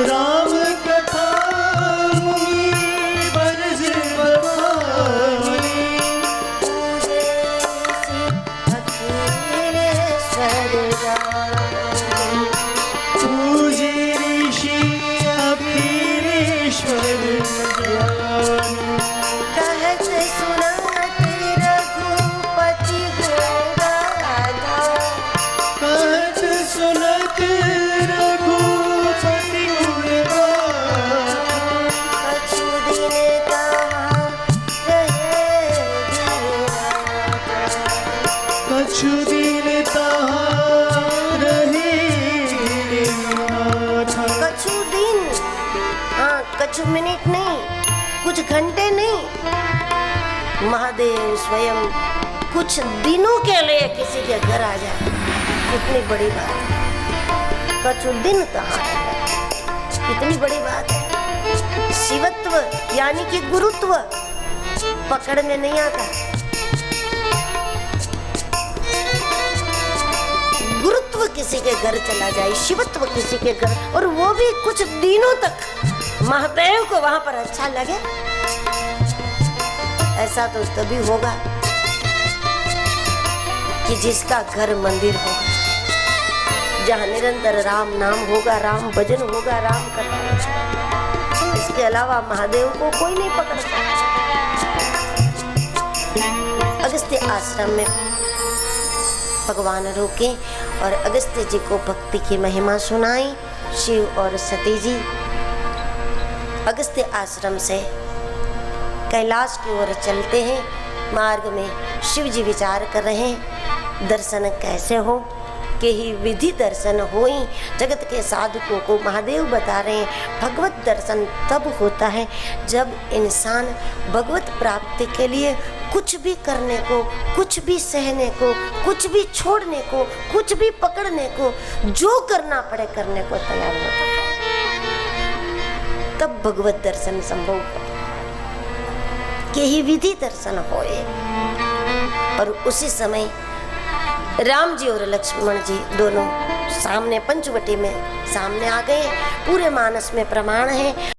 राम कथा मुनि बरज बखानी, पूजे ऋषि अखिलेश्वर जाने, पूजे ऋषि अखिलेश्वर जाने, कहत सुनत रघुपति गुण गाथा, कहत सुनत रघुपति गुण गाथा, कछु दिन कहाँ रहे दीनानाथ, कछु दिन तहाँ रहे दीनानाथ। कछु दिन, हाँ कछु मिनट नहीं, कुछ घंटे नहीं, महादेव स्वयं कुछ दिनों के लिए किसी के घर आ जाए, कितनी बड़ी बात है। कछु दिन कहाँ है, कितनी बड़ी बात है। शिवत्व यानी कि गुरुत्व पकड़ में नहीं आता, गुरुत्व किसी के घर चला जाए, शिवत्व किसी के घर, और वो भी कुछ दिनों तक महादेव को वहां पर अच्छा लगे, ऐसा तो तभी होगा कि जिसका घर मंदिर होगा, जहाँ निरंतर राम नाम होगा, राम भजन होगा, राम कथा होगा। इसके अलावा महादेव को कोई नहीं पकड़ सकता। अगस्त्य आश्रम में भगवान रुके और अगस्त्य जी को भक्ति की महिमा सुनाई। शिव और सती जी अगस्त्य आश्रम से कैलाश की ओर चलते हैं। मार्ग में शिव जी विचार कर रहे हैं दर्शन कैसे हो, के ही विधि दर्शन होई। जगत के साधकों को महादेव बता रहे हैं भगवत दर्शन तब होता है जब इंसान भगवत प्राप्ति के लिए कुछ भी करने को, कुछ भी सहने को, कुछ भी छोड़ने को, कुछ भी पकड़ने को, जो करना पड़े करने को तैयार होता है, तब भगवत दर्शन संभव हो, के ही विधि दर्शन होए। और उसी समय राम जी और लक्ष्मण जी दोनों सामने पंचवटी में सामने आ गए। पूरे मानस में प्रमाण है।